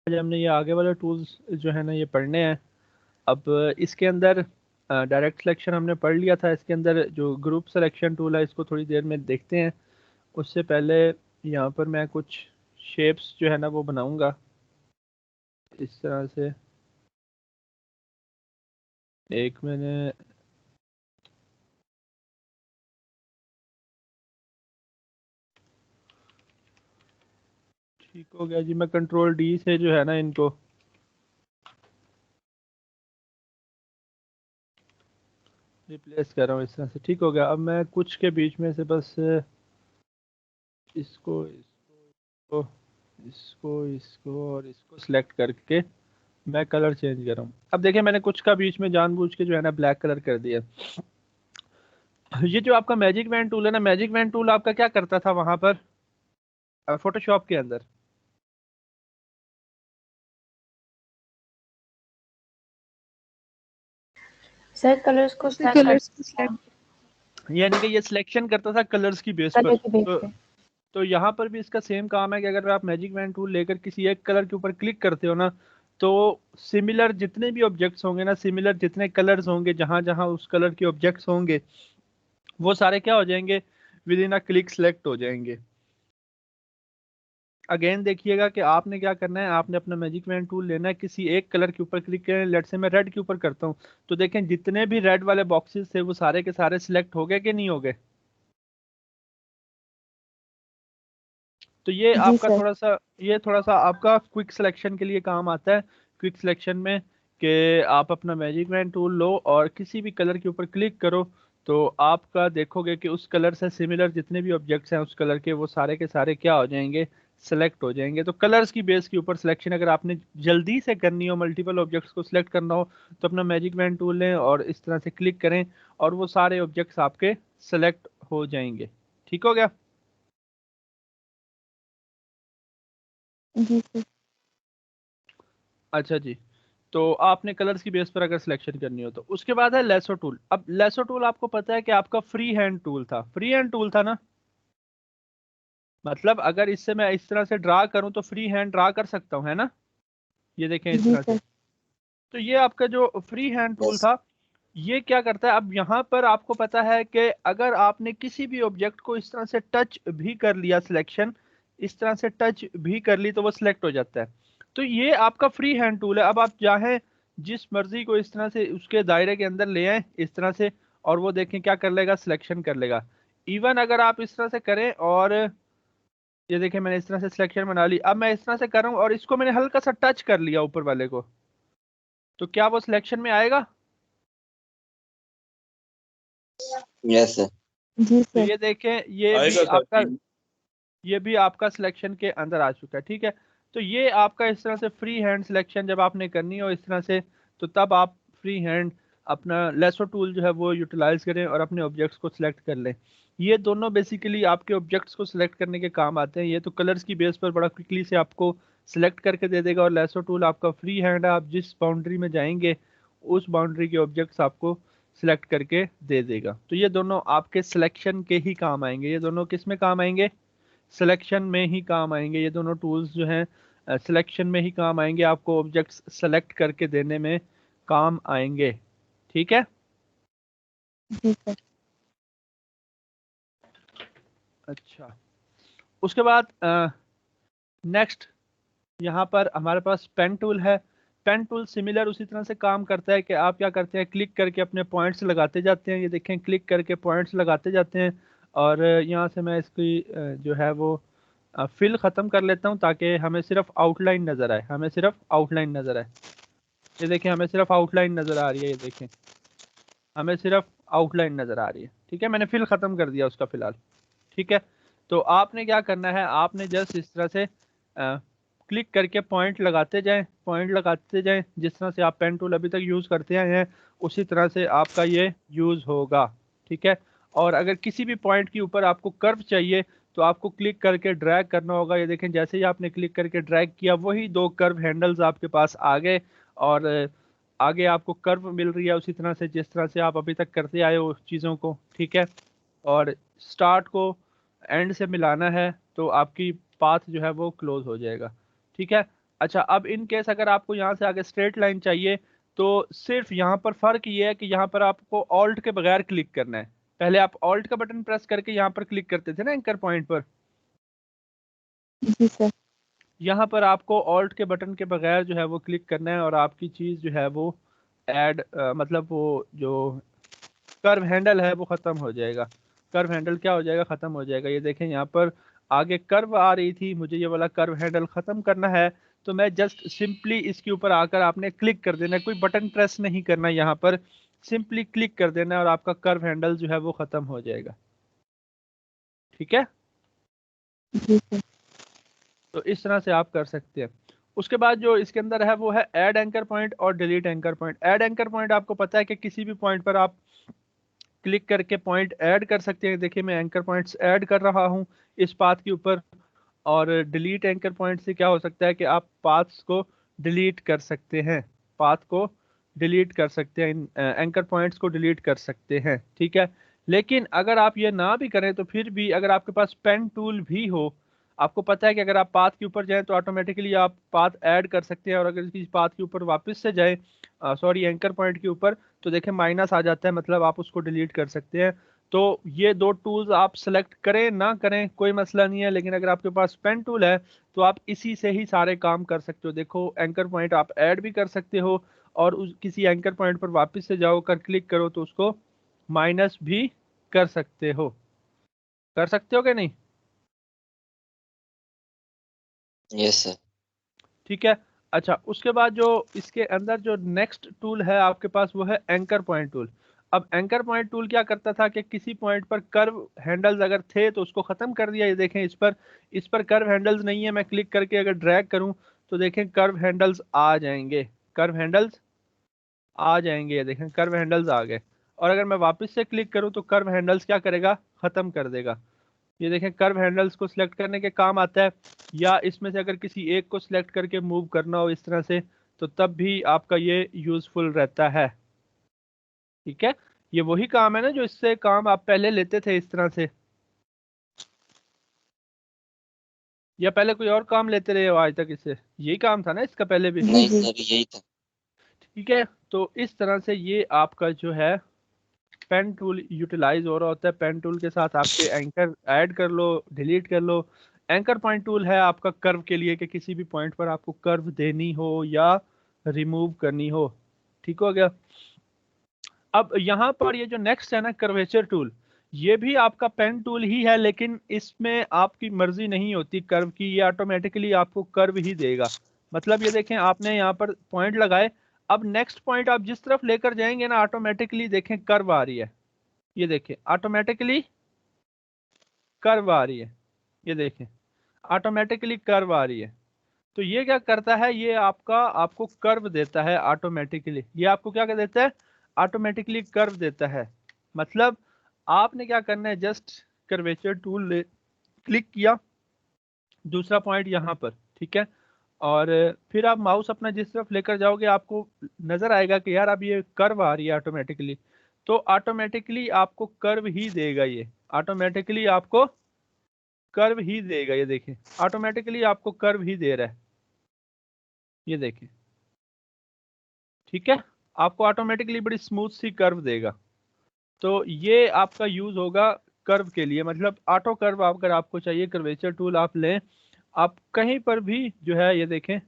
आज हमने ये आगे वाले टूल्स जो है ना ये पढ़ने हैं। अब इसके अंदर डायरेक्ट सिलेक्शन हमने पढ़ लिया था। इसके अंदर जो ग्रुप सिलेक्शन टूल है इसको थोड़ी देर में देखते हैं। उससे पहले यहाँ पर मैं कुछ शेप्स जो है ना वो बनाऊंगा इस तरह से। एक मैंने ठीक हो गया जी। मैं कंट्रोल डी से जो है ना इनको रिप्लेस कर रहा हूँ। इस तरह से ठीक हो गया। अब मैं कुछ के बीच में से बस इसको इसको इसको इसको और इसको सिलेक्ट करके मैं कलर चेंज कर रहा हूँ। अब देखिए मैंने कुछ का बीच में जानबूझ के जो है ना ब्लैक कलर कर दिया। ये जो आपका मैजिक वैन टूल है ना, मैजिक वैन टूल आपका क्या करता था वहां पर फोटोशॉप के अंदर? सर कलर्स को जैसे सिलेक्ट कलर्स को करना यानी कि ये सिलेक्शन करता था कलर्स की बेस पर। कलर के बेस तो पे। तो यहाँ पर भी इसका सेम काम है कि अगर आप मैजिक वैन टूल लेकर किसी एक कलर के ऊपर क्लिक करते हो ना, तो सिमिलर जितने भी ऑब्जेक्ट्स होंगे ना, सिमिलर जितने कलर्स होंगे, जहां जहां उस कलर के ऑब्जेक्ट्स होंगे, वो सारे क्या हो जाएंगे, with in a click select हो जाएंगे। अगेन देखिएगा कि आपने क्या करना है। आपने अपना मैजिक वैन टूल लेना है, किसी एक कलर के ऊपर क्लिक करें। लेट से मैं रेड के ऊपर करता हूँ, तो देखें जितने भी रेड वाले बॉक्सेस थे वो सारे के सारे सिलेक्ट हो गए कि नहीं हो गए? तो ये जी आपका सर। थोड़ा सा आपका क्विक सिलेक्शन के लिए काम आता है। क्विक सिलेक्शन में कि आप अपना मैजिक वैन टूल लो और किसी भी कलर के ऊपर क्लिक करो, तो आपका देखोगे कि उस कलर से सिमिलर जितने भी ऑब्जेक्ट्स हैं उस कलर के, वो सारे के सारे क्या हो जाएंगे, सेलेक्ट हो जाएंगे। तो कलर्स की बेस के ऊपर सिलेक्शन अगर आपने जल्दी से करनी हो, मल्टीपल ऑब्जेक्ट्स को सिलेक्ट करना हो, तो अपना मैजिक वैन टूल लें और इस तरह से क्लिक करें और वो सारे ऑब्जेक्ट्स आपके सेलेक्ट हो जाएंगे। ठीक हो गया? जी सर। अच्छा जी। तो आपने कलर्स की बेस पर अगर सिलेक्शन करनी हो, तो उसके बाद है लेसो टूल। अब लेसो टूल आपको पता है कि आपका फ्री हैंड टूल था, फ्री हैंड टूल था ना। मतलब अगर इससे मैं इस तरह से ड्रा करूं तो फ्री हैंड ड्रा कर सकता हूं, है ना? ये देखें इस जी तरह से। सर। तो ये आपका जो फ्री हैंड टूल यस। था, ये क्या करता है? अब यहाँ पर आपको पता है कि अगर आपने किसी भी ऑब्जेक्ट को इस तरह से टच भी कर लिया, सिलेक्शन इस तरह से टच भी कर ली, तो वो सिलेक्ट हो जाता है। तो ये आपका फ्री हैंड टूल है। अब आप चाहें जिस मर्जी को इस तरह से उसके दायरे के अंदर ले आए इस तरह से, और वो देखें क्या कर लेगा, सिलेक्शन कर लेगा। इवन अगर आप इस तरह से करें और ये देखें मैंने इस तरह से सिलेक्शन बना ली, अब मैं इस तरह से कर रहा हूँ और इसको मैंने हल्का सा टच कर लिया ऊपर वाले को, तो क्या वो सिलेक्शन में आएगा? Yes sir. जी तो सर। ये देखें आएगा सर जी। ये भी आपका सिलेक्शन के अंदर आ चुका है। ठीक है। तो ये आपका इस तरह से फ्री हैंड सिलेक्शन जब आपने करनी हो इस तरह से, तो तब आप फ्री हैंड अपना लेसो टूल जो है वो यूटिलाइज करें और अपने ऑब्जेक्ट्स को सिलेक्ट कर लें। ये दोनों बेसिकली आपके ऑब्जेक्ट्स को सिलेक्ट करने के काम आते हैं। ये तो कलर्स की बेस पर बड़ा क्विकली से आपको सिलेक्ट करके दे देगा, और लेसो टूल आपका फ्री हैंड है। आप जिस बाउंड्री में जाएंगे उस बाउंड्री के ऑब्जेक्ट्स आपको सिलेक्ट करके दे देगा। तो ये दोनों आपके सिलेक्शन के ही काम आएंगे। ये दोनों किस में काम आएंगे? सिलेक्शन में ही काम आएंगे। ये दोनों टूल्स जो हैं सिलेक्शन में ही काम आएंगे, आपको ऑब्जेक्ट्स सेलेक्ट करके देने में काम आएंगे। ठीक है। जी सर। अच्छा, उसके बाद नेक्स्ट यहाँ पर हमारे पास पेन टूल है। पेन टूल सिमिलर उसी तरह से काम करता है कि आप क्या करते हैं, क्लिक करके अपने पॉइंट्स लगाते जाते हैं। ये देखें क्लिक करके पॉइंट्स लगाते जाते हैं, और यहाँ से मैं इसकी जो है वो फिल ख़त्म कर लेता हूँ ताकि हमें सिर्फ आउटलाइन नज़र आए, हमें सिर्फ आउटलाइन नज़र आए। ये देखें हमें सिर्फ आउटलाइन नज़र आ रही है। ये देखें हमें सिर्फ आउटलाइन नज़र आ रही है। ठीक है, मैंने फिल ख़त्म कर दिया उसका फ़िलहाल। ठीक है। तो आपने क्या करना है, आपने जस्ट इस तरह से क्लिक करके पॉइंट लगाते जाएं, पॉइंट लगाते जाएं। जिस तरह से आप पेन टूल अभी तक यूज़ करते आए हैं उसी तरह से आपका ये यूज़ होगा। ठीक है। और अगर किसी भी पॉइंट के ऊपर आपको कर्व चाहिए तो आपको क्लिक करके ड्रैग करना होगा। ये देखें जैसे ही आपने क्लिक करके ड्रैग किया वही दो कर्व हैंडल्स आपके पास आ गए, और आगे आपको कर्व मिल रही है उसी तरह से जिस तरह से आप अभी तक करते आए हो चीज़ों को। ठीक है। और स्टार्ट को एंड से मिलाना है तो आपकी पाथ जो है वो क्लोज हो जाएगा। ठीक है। अच्छा, अब इन केस अगर आपको यहाँ से आगे स्ट्रेट लाइन चाहिए तो सिर्फ यहाँ पर फर्क ये है कि यहाँ पर आपको ऑल्ट के बगैर क्लिक करना है। पहले आप ऑल्ट का बटन प्रेस करके यहाँ पर क्लिक करते थे ना एंकर पॉइंट पर, जी सर। यहाँ पर आपको ऑल्ट के बटन के बगैर जो है वो क्लिक करना है और आपकी चीज जो है वो ऐड मतलब वो जो कर्व हैंडल है वो खत्म हो जाएगा। कर्व हैंडल क्या हो जाएगा, खत्म हो जाएगा। ये देखें यहाँ पर आगे कर्व आ रही थी, मुझे ये वाला कर्व हैंडल खत्म करना है तो मैं जस्ट सिंपली इसके ऊपर आकर आपने क्लिक कर देना है, कोई बटन प्रेस नहीं करना, यहाँ पर सिंपली क्लिक कर देना है और आपका कर्व हैंडल जो है वो खत्म हो जाएगा। ठीक है, जी सर। तो इस तरह से आप कर सकते हैं। उसके बाद जो इसके अंदर है वो है ऐड एंकर पॉइंट और delete anchor point. Add anchor point आपको पता है कि किसी भी पॉइंट पर आप क्लिक करके पॉइंट ऐड कर सकते हैं। देखिए मैं एंकर पॉइंट्स ऐड कर रहा हूं इस पाथ के ऊपर। और डिलीट एंकर पॉइंट से क्या हो सकता है कि आप पाथ्स को डिलीट कर सकते हैं, पाथ को डिलीट कर सकते हैं, एंकर पॉइंट्स को डिलीट कर सकते हैं। ठीक है, लेकिन अगर आप ये ना भी करें तो फिर भी अगर आपके पास पेन टूल भी हो, आपको पता है कि अगर आप पाथ के ऊपर जाएं तो ऑटोमेटिकली आप पाथ ऐड कर सकते हैं। और अगर किसी पाथ के ऊपर वापस से जाएं, सॉरी एंकर पॉइंट के ऊपर, तो देखें माइनस आ जाता है, मतलब आप उसको डिलीट कर सकते हैं। तो ये दो टूल्स आप सेलेक्ट करें ना करें कोई मसला नहीं है, लेकिन अगर आपके पास पेन टूल है तो आप इसी से ही सारे काम कर सकते हो। देखो एंकर पॉइंट आप ऐड भी कर सकते हो और किसी एंकर पॉइंट पर वापस से जाओ कर क्लिक करो तो उसको माइनस भी कर सकते हो। कर सकते हो कि नहीं? Yes sir. ठीक है। अच्छा, उसके बाद जो इसके अंदर जो नेक्स्ट टूल है आपके पास वो है एंकर पॉइंट टूल। अब एंकर पॉइंट टूल क्या करता था कि किसी पॉइंट पर कर्व हैंडल्स अगर थे तो उसको खत्म कर दिया। ये देखें इस पर कर्व हैंडल्स नहीं है, मैं क्लिक करके अगर ड्रैग करूं तो देखें कर्व हैंडल्स आ जाएंगे, कर्व हैंडल्स आ जाएंगे। ये देखें कर्व हैंडल्स आ गए। और अगर मैं वापस से क्लिक करूं तो कर्व हैंडल्स क्या करेगा, खत्म कर देगा। ये देखें कर्व हैंडल्स को सिलेक्ट करने के काम आता है, या इसमें से अगर किसी एक को सिलेक्ट करके मूव करना हो इस तरह से तो तब भी आपका ये यूजफुल रहता है। ठीक है, ये वही काम है ना जो इससे काम आप पहले लेते थे इस तरह से, या पहले कोई और काम लेते रहे हो आज तक? इससे यही काम था ना इसका पहले भी। जी नहीं जी। सर, यही था। ठीक है, तो इस तरह से ये आपका जो है पेन टूल यूटिलाइज हो रहा होता है। पेन टूल के साथ आपके एंकर ऐड कर लो, डिलीट कर लो। एंकर पॉइंट टूल है आपका कर्व के लिए कि किसी भी पॉइंट पर आपको कर्व देनी हो या रिमूव करनी हो। ठीक हो गया। अब यहाँ पर ये जो नेक्स्ट है ना कर्वेचर टूल, ये भी आपका पेन टूल ही है, लेकिन इसमें आपकी मर्जी नहीं होती कर्व की, ये ऑटोमेटिकली आपको कर्व ही देगा। मतलब ये देखें आपने यहाँ पर पॉइंट लगाए, अब नेक्स्ट पॉइंट आप जिस तरफ लेकर जाएंगे ना ऑटोमेटिकली देखें कर्व आ रही है। ये देखें ऑटोमेटिकली कर्व आ रही है, ये देखें ऑटोमेटिकली कर्व आ रही है। तो ये क्या करता है, ये आपको कर्व देता है ऑटोमेटिकली। ये आपको क्या कर देता है, ऑटोमेटिकली कर्व देता है। मतलब आपने क्या करना है, जस्ट कर्वेचर टूल क्लिक किया, दूसरा पॉइंट यहाँ पर, ठीक है, और फिर आप माउस अपना जिस तरफ लेकर जाओगे आपको नजर आएगा कि यार अब ये कर्व आ रही है ऑटोमेटिकली, तो ऑटोमेटिकली आपको कर्व ही देगा। ये ऑटोमेटिकली आपको कर्व ही देगा। ये देखिए ऑटोमेटिकली आपको कर्व ही दे रहा है, ये देखिए। ठीक है, आपको ऑटोमेटिकली बड़ी स्मूथ सी कर्व देगा। तो ये आपका यूज होगा कर्व के लिए, मतलब ऑटो कर्व अगर आपको चाहिए कर्वेचर टूल आप लें। आप कहीं पर भी जो है ये देखें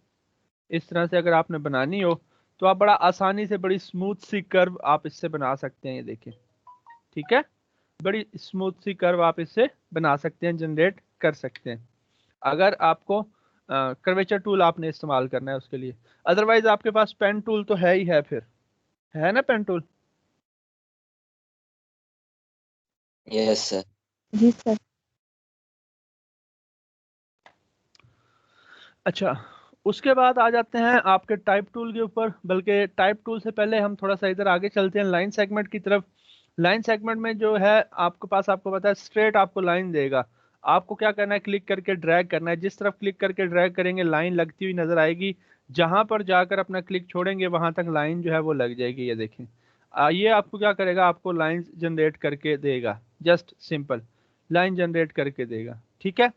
इस तरह से अगर आपने बनानी हो तो आप बड़ा आसानी से बड़ी स्मूथ सी कर्व आप इससे बना सकते हैं। ये देखें, ठीक है, बड़ी स्मूथ सी कर्व आप इससे बना सकते हैं, जनरेट कर सकते हैं, अगर आपको कर्वेचर टूल आपने इस्तेमाल करना है उसके लिए। अदरवाइज आपके पास पेन टूल तो है ही है, फिर है ना पेन टूल। Yes sir. जी सर। अच्छा, उसके बाद आ जाते हैं आपके टाइप टूल के ऊपर। बल्कि टाइप टूल से पहले हम थोड़ा सा इधर आगे चलते हैं लाइन सेगमेंट की तरफ। लाइन सेगमेंट में जो है आपके पास, आपको पता है स्ट्रेट आपको लाइन देगा। आपको क्या करना है, क्लिक करके ड्रैग करना है, जिस तरफ क्लिक करके ड्रैग करेंगे लाइन लगती हुई नजर आएगी। जहां पर जाकर अपना क्लिक छोड़ेंगे वहां तक लाइन जो है वो लग जाएगी। ये देखें, ये आपको क्या करेगा, आपको लाइन जनरेट करके देगा, जस्ट सिंपल लाइन जनरेट करके देगा। ठीक है,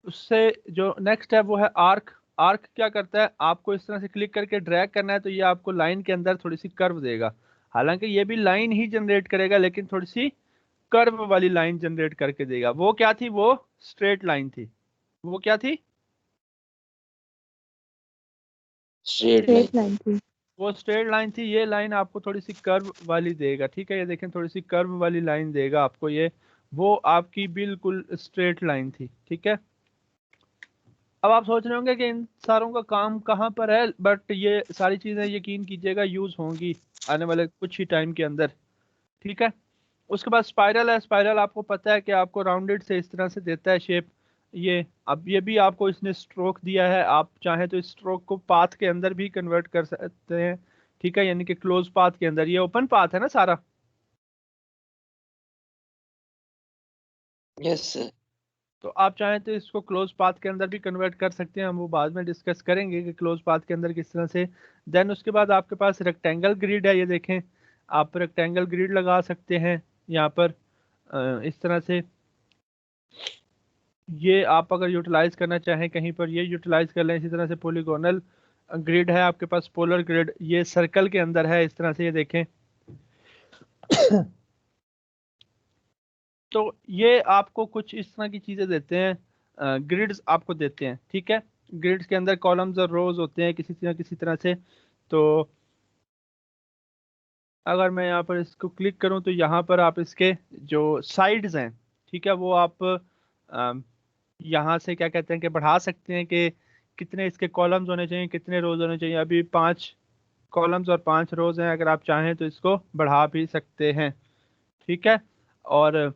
उससे जो नेक्स्ट है वो है आर्क। आर्क क्या करता है, आपको इस तरह से क्लिक करके ड्रैग करना है तो ये आपको लाइन के अंदर थोड़ी सी कर्व देगा। हालांकि ये भी लाइन ही जनरेट करेगा लेकिन थोड़ी सी कर्व वाली लाइन जनरेट करके देगा। वो क्या थी, वो स्ट्रेट लाइन थी। वो क्या थी, स्ट्रेट लाइन। स्ट्रेट लाइन थी। वो स्ट्रेट लाइन थी। ये लाइन आपको थोड़ी सी कर्व वाली देगा, ठीक है। ये देखें थोड़ी सी कर्व वाली लाइन देगा आपको ये, वो आपकी बिल्कुल स्ट्रेट लाइन थी, ठीक है। अब आप सोच रहे होंगे कि इन सारों का काम कहाँ पर है, बट ये सारी चीजें यकीन कीजिएगा यूज होंगी आने वाले कुछ ही टाइम के अंदर, ठीक है। उसके बाद स्पाइरल है। स्पाइरल आपको पता है कि आपको राउंडेड से इस तरह से देता है शेप। ये अब ये भी आपको इसने स्ट्रोक दिया है, आप चाहें तो इस स्ट्रोक को पाथ के अंदर भी कन्वर्ट कर सकते हैं, ठीक है, यानी कि क्लोज पाथ के अंदर। ये ओपन पाथ है ना सारा। Yes sir. तो आप चाहें तो इसको क्लोज पाथ के अंदर भी कन्वर्ट कर सकते हैं, हम वो बाद में डिस्कस करेंगे कि क्लोज पाथ के अंदर किस तरह से। देन उसके बाद आपके पास रेक्टेंगल ग्रिड है। ये देखें, आप रेक्टेंगल ग्रिड लगा सकते हैं यहाँ पर इस तरह से। ये आप अगर यूटिलाइज करना चाहें कहीं पर, ये यूटिलाइज कर लें। इसी तरह से पॉलीगोनल ग्रिड है आपके पास, पोलर ग्रिड, ये सर्कल के अंदर है इस तरह से, ये देखें। तो ये आपको कुछ इस तरह की चीजें देते हैं, ग्रिड्स आपको देते हैं, ठीक है। ग्रिड्स के अंदर कॉलम्स और रोज होते हैं किसी तरह से। तो अगर मैं यहाँ पर इसको क्लिक करूँ तो यहाँ पर आप इसके जो साइड्स हैं, ठीक है, वो आप यहाँ से क्या कहते हैं कि बढ़ा सकते हैं कि कितने इसके कॉलम्स होने चाहिए, कितने रोज होने चाहिए। अभी 5 कॉलम्स और 5 रोज हैं, अगर आप चाहें तो इसको बढ़ा भी सकते हैं, ठीक है। और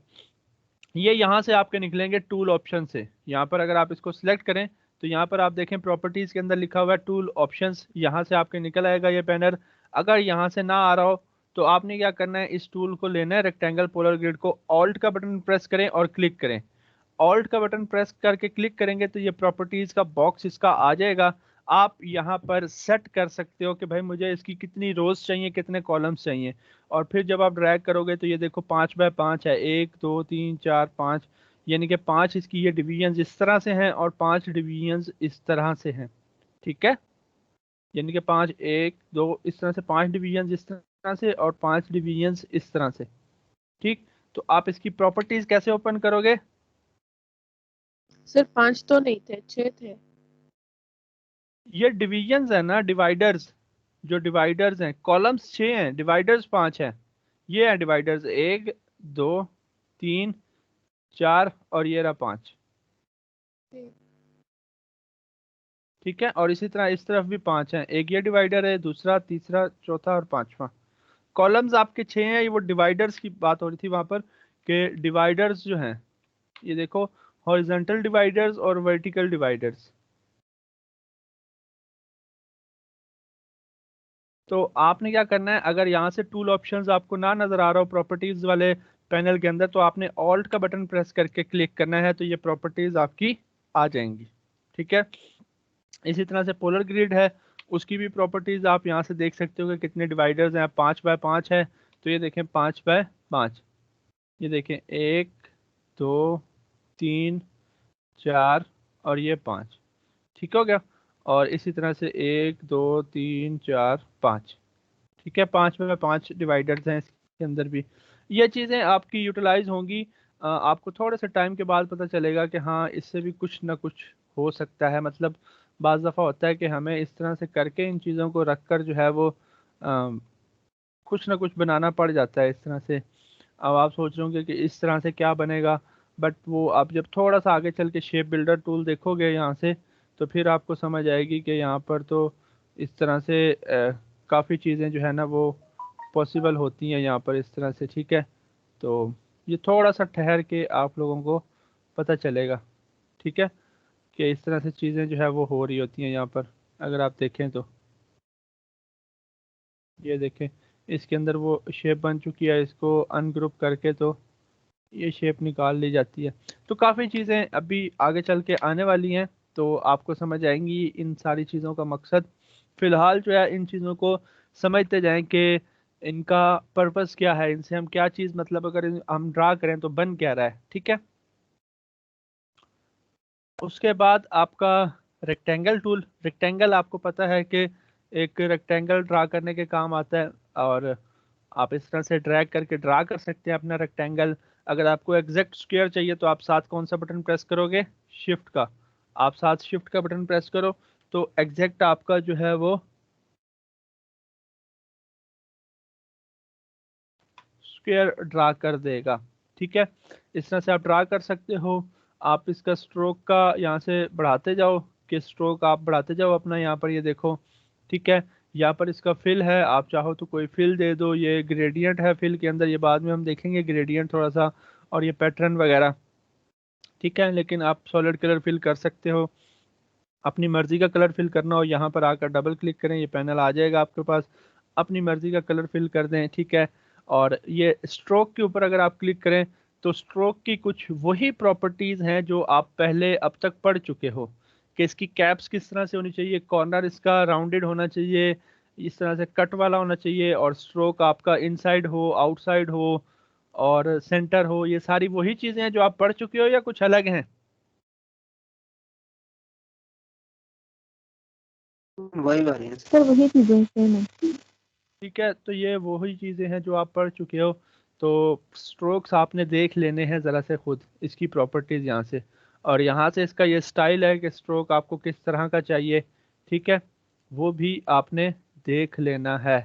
ये यहाँ से आपके निकलेंगे टूल ऑप्शन से। यहाँ पर अगर आप इसको सिलेक्ट करें तो यहाँ पर आप देखें प्रॉपर्टीज के अंदर लिखा हुआ है टूल ऑप्शंस, यहाँ से आपके निकल आएगा ये बैनर। अगर यहाँ से ना आ रहा हो तो आपने क्या करना है, इस टूल को लेना है, रेक्टेंगल पोलर ग्रिड को, ऑल्ट का बटन प्रेस करें और क्लिक करें। ऑल्ट का बटन प्रेस करके क्लिक करेंगे तो ये प्रॉपर्टीज का बॉक्स इसका आ जाएगा। आप यहाँ पर सेट कर सकते हो कि भाई मुझे इसकी कितनी रोज चाहिए, कितने कॉलम्स चाहिए। और फिर जब आप ड्रैग करोगे तो ये देखो 5 बाय 5 है, 1 2 3 4 5, यानी कि 5 इसकी ये डिवीजन इस तरह से हैं और 5 डिवीजन इस तरह से हैं, ठीक है। यानी कि 5 1 2 इस तरह से 5 डिवीजन इस तरह से और 5 डिवीजन इस तरह से, ठीक। तो आप इसकी प्रॉपर्टीज कैसे ओपन करोगे। सर 5 तो नहीं थे, 6 थे। ये डिवीजन्स है ना, डिवाइडर्स। जो डिवाइडर्स हैं, कॉलम्स 6 हैं, डिवाइडर्स 5 हैं। ये है डिवाइडर्स, 1 2 3 4 और ये रहा 5, ठीक है। और इसी तरह इस तरफ भी 5 हैं, एक ये डिवाइडर है, दूसरा, तीसरा, चौथा और 5वां। कॉलम्स आपके 6 हैं। ये वो डिवाइडर्स की बात हो रही थी वहां पर कि डिवाइडर्स जो हैं, ये देखो, हॉरिजॉन्टल डिवाइडर्स और वर्टिकल डिवाइडर्स। तो आपने क्या करना है, अगर यहाँ से टूल ऑप्शंस आपको ना नजर आ रहा हो प्रॉपर्टीज वाले पैनल के अंदर, तो आपने ऑल्ट का बटन प्रेस करके क्लिक करना है, तो ये प्रॉपर्टीज आपकी आ जाएंगी, ठीक है। इसी तरह से पोलर ग्रिड है, उसकी भी प्रॉपर्टीज आप यहाँ से देख सकते हो कि कितने डिवाइडर्स हैं। 5 बाय 5 है तो ये देखें 5 बाय 5, ये देखें 1 2 3 4 और ये 5, ठीक हो गया। और इसी तरह से 1 2 3 4 5, ठीक है। 5 बाय 5 डिवाइडर्स हैं इसके अंदर भी। ये चीज़ें आपकी यूटिलाइज होंगी। आपको थोड़े से टाइम के बाद पता चलेगा कि हाँ इससे भी कुछ ना कुछ हो सकता है। मतलब बाज़ दफ़ा होता है कि हमें इस तरह से करके इन चीज़ों को रख कर जो है वो कुछ ना कुछ बनाना पड़ जाता है इस तरह से। अब आप सोच रहे होंगे कि इस तरह से क्या बनेगा, बट वो आप जब थोड़ा सा आगे चल के शेप बिल्डर टूल देखोगे यहाँ से, तो फिर आपको समझ आएगी कि यहाँ पर तो इस तरह से काफ़ी चीज़ें जो है ना वो पॉसिबल होती हैं यहाँ पर इस तरह से, ठीक है। तो ये थोड़ा सा ठहर के आप लोगों को पता चलेगा, ठीक है, कि इस तरह से चीज़ें जो है वो हो रही होती हैं यहाँ पर। अगर आप देखें तो ये देखें, इसके अंदर वो शेप बन चुकी है, इसको अनग्रुप करके तो ये शेप निकाल ली जाती है। तो काफ़ी चीज़ें अभी आगे चल के आने वाली हैं, तो आपको समझ आएंगी इन सारी चीज़ों का मकसद। फिलहाल जो है इन चीज़ों को समझते जाएं कि इनका पर्पस क्या है, इनसे हम क्या चीज़, मतलब अगर हम ड्रा करें तो बन क्या रहा है, ठीक है। उसके बाद आपका रेक्टेंगल टूल। रेक्टेंगल आपको पता है कि एक रेक्टेंगल ड्रा करने के काम आता है, और आप इस तरह से ड्रैग करके ड्रा कर सकते हैं अपना रेक्टेंगल। अगर आपको एग्जैक्ट स्क्वायर चाहिए तो आप साथ कौन सा बटन प्रेस करोगे? शिफ्ट का। आप साथ शिफ्ट का बटन प्रेस करो तो एग्जैक्ट आपका जो है वो स्क्वायर ड्रा कर देगा। ठीक है, इस तरह से आप ड्रा कर सकते हो। आप इसका स्ट्रोक का यहाँ से बढ़ाते जाओ, कि स्ट्रोक आप बढ़ाते जाओ अपना, यहाँ पर ये देखो। ठीक है, यहाँ पर इसका फिल है, आप चाहो तो कोई फिल दे दो। ये ग्रेडियंट है फिल के अंदर, ये बाद में हम देखेंगे ग्रेडियंट थोड़ा सा, और ये पैटर्न वगैरह। ठीक है, लेकिन आप सॉलिड कलर फिल कर सकते हो, अपनी मर्जी का कलर फिल करना हो यहाँ पर आकर डबल क्लिक करें, ये पैनल आ जाएगा आपके पास, अपनी मर्जी का कलर फिल कर दें। ठीक है, और ये स्ट्रोक के ऊपर अगर आप क्लिक करें तो स्ट्रोक की कुछ वही प्रॉपर्टीज हैं जो आप पहले अब तक पढ़ चुके हो, कि इसकी कैप्स किस तरह से होनी चाहिए, कॉर्नर इसका राउंडेड होना चाहिए, इस तरह से कट वाला होना चाहिए, और स्ट्रोक आपका इनसाइड हो, आउटसाइड हो, और सेंटर हो। ये सारी वही चीजें हैं जो आप पढ़ चुके हो या कुछ अलग हैं? वही वाली है। सर वही चीजें सेम है। ठीक है, तो ये वही चीज़ें हैं जो आप पढ़ चुके हो। तो स्ट्रोक्स आपने देख लेने हैं ज़रा से खुद, इसकी प्रॉपर्टीज़ यहाँ से, और यहाँ से इसका ये स्टाइल है कि स्ट्रोक आपको किस तरह का चाहिए। ठीक है, वो भी आपने देख लेना है,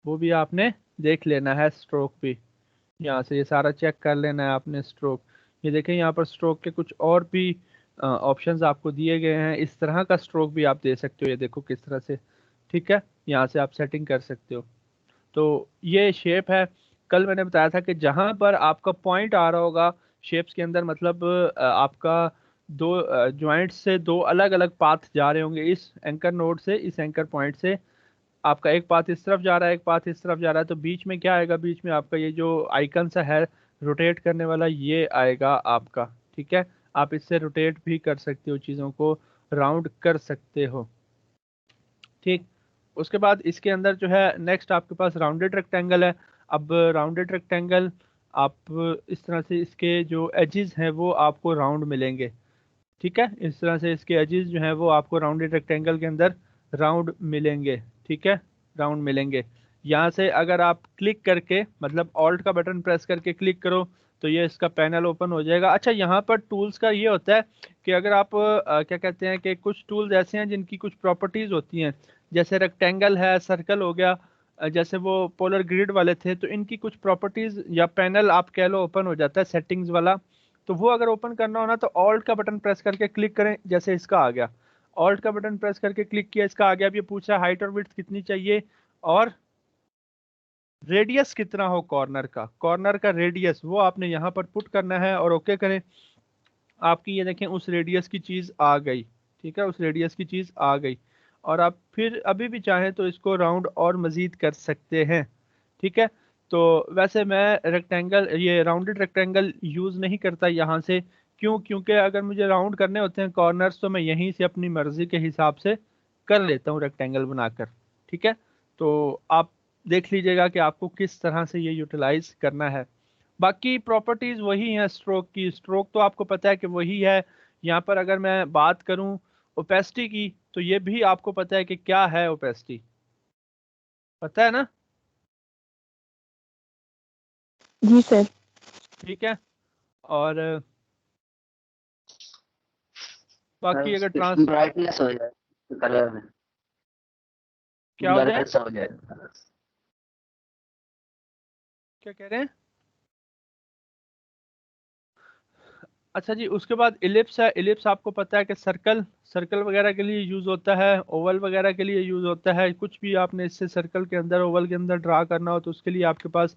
वो भी आपने देख लेना है। स्ट्रोक भी यहाँ से ये सारा चेक कर लेना है आपने। स्ट्रोक, ये देखें यहाँ पर स्ट्रोक के कुछ और भी ऑप्शंस आपको दिए गए हैं। इस तरह का स्ट्रोक भी आप दे सकते हो, ये देखो किस तरह से। ठीक है, यहाँ से आप सेटिंग कर सकते हो। तो ये शेप है। कल मैंने बताया था कि जहां पर आपका पॉइंट आ रहा होगा शेप्स के अंदर, मतलब आपका दो जॉइंट से दो अलग अलग पाथ जा रहे होंगे, इस एंकर नोड से इस एंकर पॉइंट से आपका एक पाथ इस तरफ जा रहा है, एक पाथ इस तरफ जा रहा है, तो बीच में क्या आएगा? बीच में आपका ये जो आइकन सा है रोटेट करने वाला, ये आएगा आपका। ठीक है, आप इससे रोटेट भी कर सकते हो, चीज़ों को राउंड कर सकते हो। ठीक, उसके बाद इसके अंदर जो है नेक्स्ट आपके पास राउंडेड रेक्टेंगल है। अब राउंडेड रेक्टेंगल आप इस तरह से इसके जो एजेस हैं वो आपको राउंड मिलेंगे। ठीक है, इस तरह से इसके एजेस जो हैं वो आपको राउंडेड रेक्टेंगल के अंदर राउंड मिलेंगे। ठीक है, राउंड मिलेंगे। यहाँ से अगर आप क्लिक करके, मतलब ऑल्ट का बटन प्रेस करके क्लिक करो तो ये इसका पैनल ओपन हो जाएगा। अच्छा, यहाँ पर टूल्स का ये होता है कि अगर आप क्या कहते हैं कि कुछ टूल्स ऐसे हैं जिनकी कुछ प्रॉपर्टीज होती हैं, जैसे रेक्टेंगल है, सर्कल हो गया, जैसे वो पोलर ग्रिड वाले थे, तो इनकी कुछ प्रॉपर्टीज या पैनल आप कह लो ओपन हो जाता है सेटिंग्स वाला। तो वो अगर ओपन करना हो ना तो ऑल्ट का बटन प्रेस करके क्लिक करें, जैसे इसका आ गया। ऑल्ट का बटन प्रेस करके क्लिक किया, इसका आ गया। अब ये पूछ रहा है हाइट और विड्थ कितनी चाहिए और रेडियस कितना हो कॉर्नर का। कॉर्नर का रेडियस वो आपने यहाँ पर पुट करना है और ओके करें। आपकी ये देखें उस रेडियस की चीज़ आ गई। ठीक है, उस रेडियस की चीज़ आ गई, और आप फिर अभी भी चाहें तो इसको राउंड और मज़ीद कर सकते हैं। ठीक है, तो वैसे मैं रेक्टेंगल, ये राउंडेड रेक्टेंगल यूज़ नहीं करता यहाँ से। क्यों? क्योंकि अगर मुझे राउंड करने होते हैं कॉर्नर्स तो मैं यहीं से अपनी मर्ज़ी के हिसाब से कर लेता हूँ रेक्टेंगल बनाकर। ठीक है, तो आप देख लीजिएगा कि आपको किस तरह से ये यूटिलाइज करना है। बाकी प्रॉपर्टीज वही हैं स्ट्रोक की। स्ट्रोक तो आपको पता है कि वही है। यहाँ पर अगर मैं बात करूं ओपेसिटी की, तो ये भी आपको पता है कि क्या है ओपेसिटी, पता है ना? जी सर। ठीक है, और बाकी अगर ट्रांस ब्राइटनेस हो जाए कलर में, क्या हो जाए? ब्लर सा हो जाए। क्या कह रहे हैं? अच्छा जी, उसके बाद इलिप्स है। इलिप्स आपको पता है कि सर्कल, सर्कल वगैरह के लिए यूज होता है, ओवल वगैरह के लिए यूज होता है। कुछ भी आपने इससे सर्कल के अंदर, ओवल के अंदर ड्रा करना हो तो उसके लिए आपके पास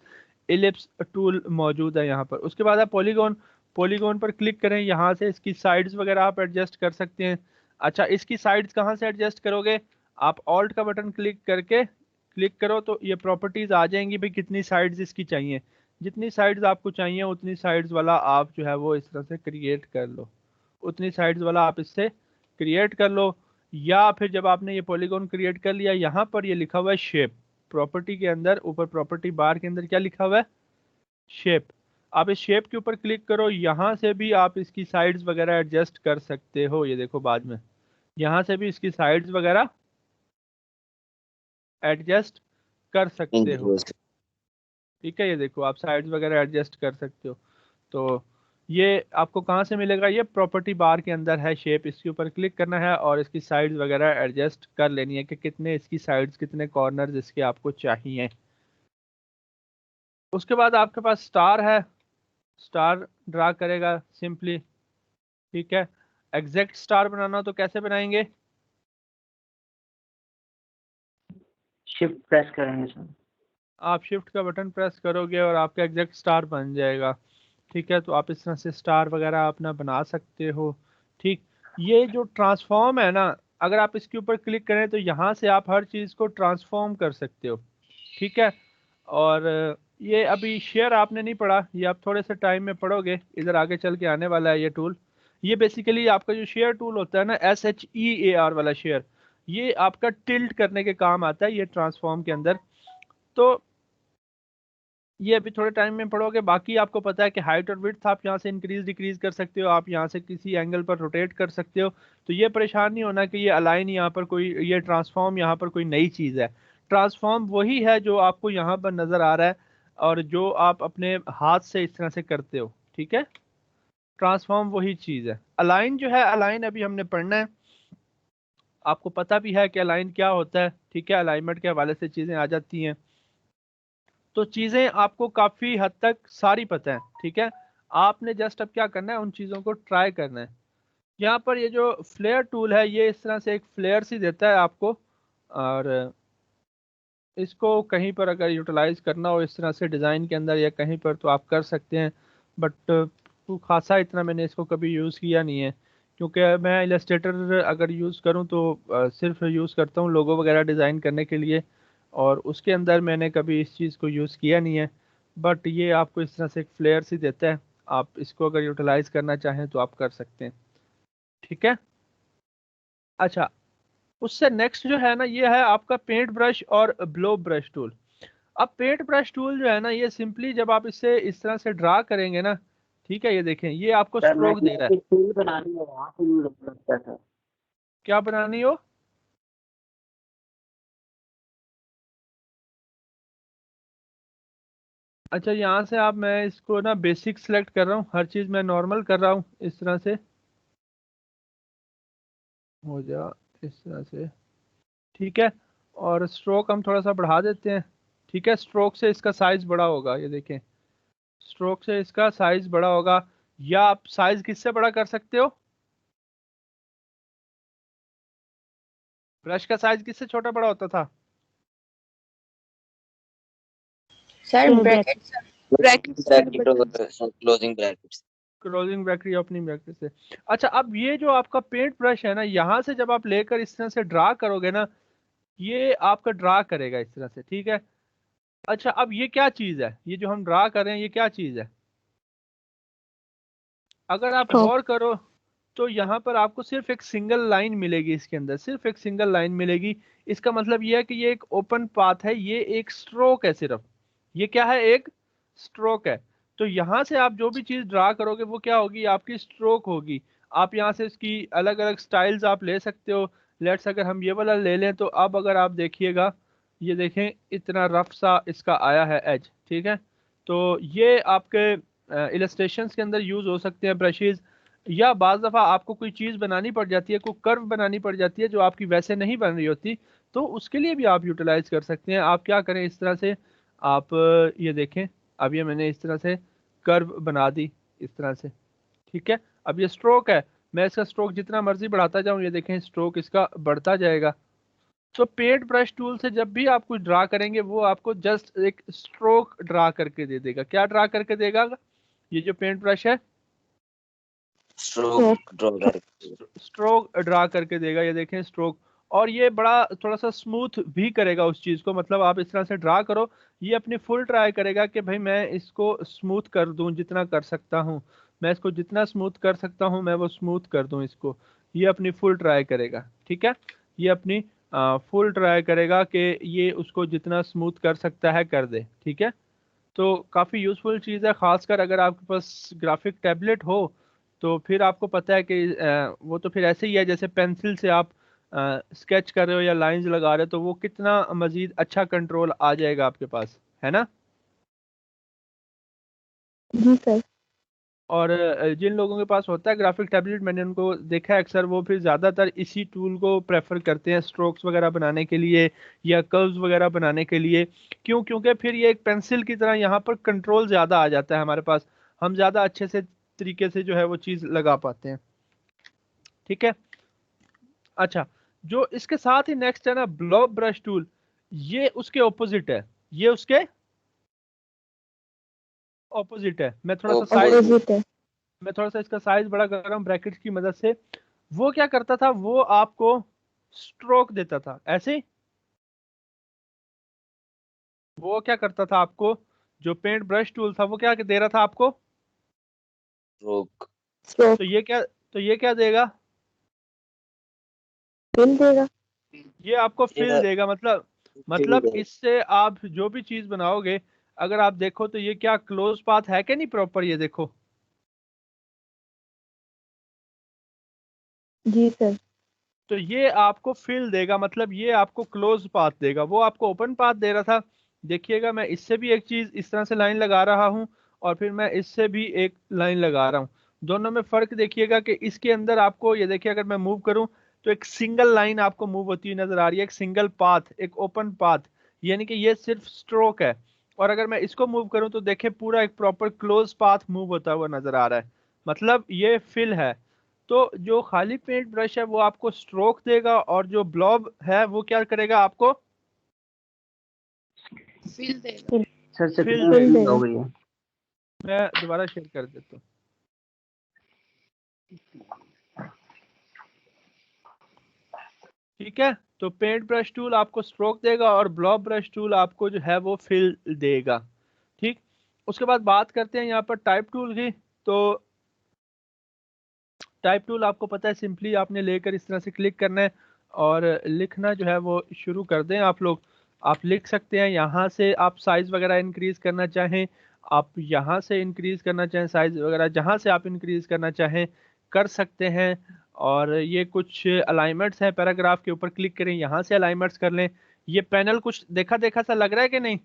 इलिप्स टूल मौजूद है यहाँ पर। उसके बाद आप पॉलीगॉन, पॉलीगॉन पर क्लिक करें। यहाँ से इसकी साइड्स वगैरह आप एडजस्ट कर सकते हैं। अच्छा, इसकी साइड्स कहाँ से एडजस्ट करोगे? आप ऑल्ट का बटन क्लिक करके क्लिक करो तो ये प्रॉपर्टीज आ जाएंगी भाई, कितनी साइड्स इसकी चाहिए। जितनी साइड्स आपको चाहिए उतनी साइड्स वाला आप जो है वो इस तरह से क्रिएट कर लो, उतनी साइड्स वाला आप इससे क्रिएट कर लो। या फिर जब आपने ये पॉलीगॉन क्रिएट कर लिया, यहाँ पर ये लिखा हुआ है शेप, प्रॉपर्टी के अंदर ऊपर प्रॉपर्टी बार के अंदर क्या लिखा हुआ है? शेप। आप इस शेप के ऊपर क्लिक करो, यहाँ से भी आप इसकी साइड्स वगैरह एडजस्ट कर सकते हो। ये देखो बाद में यहाँ से भी इसकी साइड्स वगैरह एडजस्ट कर सकते हो। ठीक है, ये देखो आप साइड्स वगैरह एडजस्ट कर सकते हो। तो ये आपको कहाँ से मिलेगा? ये प्रॉपर्टी बार के अंदर है शेप, इसके ऊपर क्लिक करना है और इसकी साइड्स वगैरह एडजस्ट कर लेनी है कि कितने इसकी साइड्स, कितने कॉर्नर्स इसके आपको चाहिए। उसके बाद आपके पास स्टार है, स्टार ड्रा करेगा सिंपली। ठीक है, एग्जैक्ट स्टार बनाना हो तो कैसे बनाएंगे? शिफ्ट प्रेस करेंगे सर। आप शिफ्ट का बटन प्रेस करोगे और आपका एग्जैक्ट स्टार बन जाएगा। ठीक है, तो आप इस तरह से स्टार वगैरह अपना बना सकते हो। ठीक, ये जो ट्रांसफॉर्म है ना, अगर आप इसके ऊपर क्लिक करें तो यहाँ से आप हर चीज़ को ट्रांसफॉर्म कर सकते हो। ठीक है, और ये अभी शेयर आपने नहीं पढ़ा, ये आप थोड़े से टाइम में पढ़ोगे, इधर आगे चल के आने वाला है ये टूल। ये बेसिकली आपका जो शेयर टूल होता है ना, SHEAR वाला शेयर, ये आपका टिल्ट करने के काम आता है ये ट्रांसफॉर्म के अंदर। तो ये अभी थोड़े टाइम में पढ़ोगे। बाकी आपको पता है कि हाइट और विड्थ आप यहाँ से इंक्रीज डिक्रीज कर सकते हो, आप यहाँ से किसी एंगल पर रोटेट कर सकते हो। तो ये परेशान नहीं होना कि ये अलाइन यहाँ पर कोई, ये ट्रांसफॉर्म यहाँ पर कोई नई चीज़ है। ट्रांसफॉर्म वही है जो आपको यहाँ पर नज़र आ रहा है और जो आप अपने हाथ से इस तरह से करते हो। ठीक है, ट्रांसफॉर्म वही चीज़ है। अलाइन जो है, अलाइन अभी हमने पढ़ना है, आपको पता भी है कि अलाइन क्या होता है। ठीक है, अलाइनमेंट के हवाले से चीज़ें आ जाती हैं, तो चीज़ें आपको काफ़ी हद तक सारी पता है। ठीक है, आपने जस्ट अब क्या करना है, उन चीज़ों को ट्राई करना है। यहाँ पर ये जो फ्लेयर टूल है, ये इस तरह से एक फ्लेयर सी देता है आपको, और इसको कहीं पर अगर यूटिलाइज करना हो इस तरह से डिज़ाइन के अंदर या कहीं पर, तो आप कर सकते हैं। बट खासा इतना मैंने इसको कभी यूज़ किया नहीं है, क्योंकि मैं इलस्ट्रेटर अगर यूज़ करूँ तो सिर्फ यूज़ करता हूँ लोगो वगैरह डिज़ाइन करने के लिए, और उसके अंदर मैंने कभी इस चीज़ को यूज़ किया नहीं है। बट ये आपको इस तरह से एक फ्लेयर सी देता है, आप इसको अगर यूटिलाइज करना चाहें तो आप कर सकते हैं। ठीक है, अच्छा, उससे नेक्स्ट जो है ना, ये है आपका पेंट ब्रश और ब्लो ब्रश टूल। अब पेंट ब्रश टूल जो है ना, ये सिंपली जब आप इससे इस तरह से ड्रा करेंगे ना, ठीक है, ये देखें ये आपको सर मैं स्ट्रोक दे रहा है। एक टूल बनानी है, वहाँ से यूज करता था। क्या बनानी हो? अच्छा, यहाँ से आप, मैं इसको ना बेसिक सेलेक्ट कर रहा हूँ, हर चीज़ मैं नॉर्मल कर रहा हूँ इस तरह से हो जा, इस तरह से। ठीक है, और स्ट्रोक हम थोड़ा सा बढ़ा देते हैं। ठीक है, स्ट्रोक से इसका साइज बड़ा होगा, ये देखें, स्ट्रोक से इसका साइज बड़ा होगा। या आप साइज किससे बड़ा कर सकते हो? ब्रश का साइज किससे छोटा बड़ा होता था? Sir Square bracket, closing brackets. Closing bracket या ओपनिंग ब्रैकेट से। अच्छा, अब ये जो आपका पेंट ब्रश है ना, यहाँ से जब आप लेकर इस तरह से ड्रा करोगे ना, ये आपका ड्रा करेगा इस तरह से। ठीक है, अच्छा, अब ये क्या चीज़ है, ये जो हम ड्रा कर रहे हैं ये क्या चीज़ है? अगर आप stroke. गौर करो तो यहाँ पर आपको सिर्फ एक सिंगल लाइन मिलेगी, इसके अंदर सिर्फ एक सिंगल लाइन मिलेगी। इसका मतलब ये है कि ये एक ओपन पाथ है, ये एक स्ट्रोक है सिर्फ। ये क्या है? एक स्ट्रोक है। तो यहाँ से आप जो भी चीज़ ड्रा करोगे वो क्या होगी? आपकी स्ट्रोक होगी। आप यहाँ से इसकी अलग अलग स्टाइल्स आप ले सकते हो। लेट्स अगर हम ये वाला ले लें तो अब अगर आप देखिएगा, ये देखें इतना रफ सा इसका आया है एज। ठीक है, तो ये आपके इलस्ट्रेशंस के अंदर यूज़ हो सकते हैं ब्रशेज़, या बाज़ दफ़ा आपको कोई चीज़ बनानी पड़ जाती है, कोई कर्व बनानी पड़ जाती है जो आपकी वैसे नहीं बन रही होती, तो उसके लिए भी आप यूटिलाइज कर सकते हैं। आप क्या करें, इस तरह से आप ये देखें, अब ये मैंने इस तरह से कर्व बना दी इस तरह से। ठीक है, अब ये स्ट्रोक है, मैं इसका स्ट्रोक जितना मर्जी बढ़ाता जाऊं, ये देखें स्ट्रोक इसका बढ़ता जाएगा। तो पेंट ब्रश टूल से जब भी आप कुछ ड्रा करेंगे वो आपको जस्ट एक स्ट्रोक ड्रा करके दे देगा। क्या ड्रा करके देगा? ये जो पेंट ब्रश है स्ट्रोक ड्रा करके देगा, ये देखें स्ट्रोक। और ये बड़ा थोड़ा सा स्मूथ भी करेगा उस चीज़ को, मतलब आप इस तरह से ड्रा करो, ये अपनी फुल ट्राई करेगा कि भाई मैं इसको स्मूथ कर दूं जितना कर सकता हूं, मैं इसको जितना स्मूथ कर सकता हूं मैं वो स्मूथ कर दूं इसको। ये अपनी फुल ट्राई करेगा। ठीक है, ये अपनी फुल ट्राई करेगा कि ये उसको जितना स्मूथ कर सकता है कर दे। ठीक है, तो काफ़ी यूज़फुल चीज़ है, ख़ासकर अगर आपके पास ग्राफिक टैबलेट हो तो फिर आपको पता है कि वो तो फिर ऐसे ही है जैसे पेंसिल से आप स्केच कर रहे हो या लाइंस लगा रहे हो, तो वो कितना मज़ीद अच्छा कंट्रोल आ जाएगा आपके पास, है ना। जी सर। और जिन लोगों के पास होता है ग्राफिक टैबलेट, मैंने उनको देखा है अक्सर, वो फिर ज़्यादातर इसी टूल को प्रेफर करते हैं स्ट्रोक्स वगैरह बनाने के लिए या कर्व्स वगैरह बनाने के लिए। क्यों? क्योंकि फिर ये एक पेंसिल की तरह यहाँ पर कंट्रोल ज़्यादा आ जाता है हमारे पास, हम ज़्यादा अच्छे से तरीके से जो है वो चीज़ लगा पाते हैं। ठीक है। अच्छा, जो इसके साथ ही नेक्स्ट है ना ब्लॉब ब्रश टूल, ये उसके ऑपोजिट है, ये उसके ऑपोजिट है। Opposite. अपोजिट है। मैं थोड़ा सा इसका साइज बड़ा कर रहा हूँ ब्रैकेट्स की मदद से। वो क्या करता था, वो आपको स्ट्रोक देता था ऐसे ही। वो क्या करता था आपको, जो पेंट ब्रश टूल था वो क्या दे रहा था आपको, Stroke. तो स्ट्रोक ये क्या देगा, फिल देगा। ये आपको फिल ये देगा। मतलब फिल इससे आप जो भी चीज बनाओगे, अगर आप देखो तो ये क्या क्लोज पाथ है कि नहीं प्रॉपर, ये देखो। जी सर। तो ये आपको फिल देगा, मतलब ये आपको क्लोज पाथ देगा, वो आपको ओपन पाथ दे रहा था। देखिएगा मैं इससे भी एक चीज इस तरह से लाइन लगा रहा हूँ और फिर मैं इससे भी एक लाइन लगा रहा हूँ। दोनों में फर्क देखिएगा कि इसके अंदर आपको ये देखिए, अगर मैं मूव करूँ तो एक सिंगल लाइन आपको मूव होती हुई नजर आ रही है, एक सिंगल पाथ, एक ओपन पाथ, यानी कि ये सिर्फ स्ट्रोक है। और अगर मैं इसको मूव करूँ तो देखिए पूरा एक प्रॉपर क्लोज पाथ मूव होता हुआ नजर आ रहा है, मतलब ये फिल है। तो जो खाली पेंट ब्रश है वो आपको स्ट्रोक देगा, और जो ब्लॉब है वो क्या करेगा, आपको फिल देगा। फिल सर से फिल फिल देगा। हो देगा। गई है। मैं दोबारा शेयर कर देता हूँ। ठीक है, तो पेंट ब्रश टूल आपको स्ट्रोक देगा और ब्लॉब ब्रश टूल आपको जो है वो फिल देगा। ठीक। उसके बाद बात करते हैं यहाँ पर टाइप टूल की। तो टाइप टूल आपको पता है, सिंपली आपने लेकर इस तरह से क्लिक करना है और लिखना जो है वो शुरू कर दें आप लोग। आप लिख सकते हैं यहाँ से, आप साइज वगैरह इंक्रीज करना चाहें, आप यहाँ से इंक्रीज करना चाहें साइज वगैरह, जहाँ से आप इंक्रीज करना चाहें कर सकते हैं। और ये कुछ अलाइनमेंट्स हैं, पैराग्राफ के ऊपर क्लिक करें, यहाँ से अलाइनमेंट्स कर लें। ये पैनल कुछ देखा देखा सा लग रहा है कि नहीं?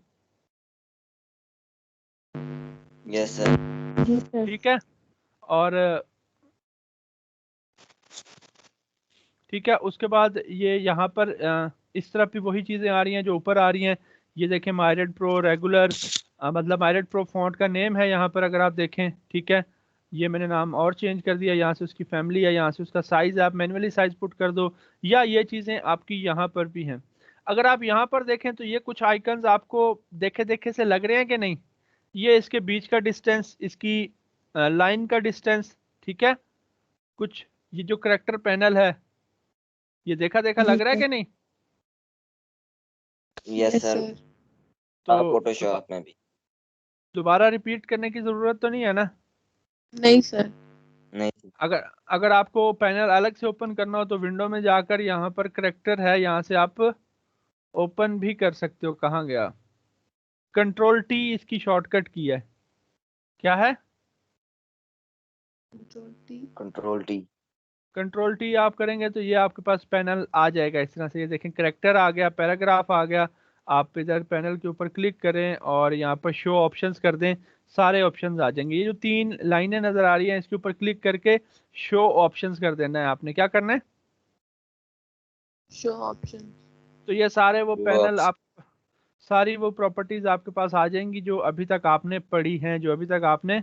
Yes sir. जी सर। ठीक है। और ठीक है, उसके बाद ये यहाँ पर इस तरफ भी वही चीज़ें आ रही हैं जो ऊपर आ रही हैं। ये देखें मायरेड प्रो रेगुलर, मतलब मायरेड प्रो फॉन्ट का नेम है यहाँ पर, अगर आप देखें। ठीक है, ये मैंने नाम और चेंज कर दिया, यहाँ से उसकी फैमिली है, यहाँ से उसका साइज़ आप मैन्युअली साइज पुट कर दो, या ये चीज़ें आपकी यहाँ पर भी हैं। अगर आप यहाँ पर देखें तो ये कुछ आइकन्स आपको देखे देखे से लग रहे हैं कि नहीं? ये इसके बीच का डिस्टेंस, इसकी लाइन का डिस्टेंस। ठीक है, कुछ ये जो करेक्टर पैनल है, ये देखा देखा जी लग रहा है सर। कि नहीं? Yes yes sir. सर। तो फोटोशॉप में भी। दोबारा रिपीट करने की जरूरत तो नहीं है ना? नहीं सर। नहीं। अगर अगर आपको पैनल अलग से ओपन करना हो तो विंडो में जाकर यहाँ पर करेक्टर है, यहाँ से आप ओपन भी कर सकते हो। कहाँ गया? कंट्रोल टी इसकी शॉर्टकट की है। क्या है? Control T. कंट्रोल टी आप करेंगे तो ये आपके पास पैनल आ जाएगा इस तरह से। ये देखें करेक्टर आ गया, पैराग्राफ आ गया। आप इधर पैनल के ऊपर क्लिक करें और यहाँ पर शो ऑप्शंस कर दें, सारे ऑप्शंस आ जाएंगे। ये जो 3 लाइनें नजर आ रही हैं इसके ऊपर क्लिक करके शो ऑप्शंस कर देना है आपने। क्या करना है? Show option. तो ये सारे वो पैनल बॉक्स। आप, सारी वो प्रॉपर्टीज आपके पास आ जाएंगी जो अभी तक आपने पढ़ी हैं, जो अभी तक आपने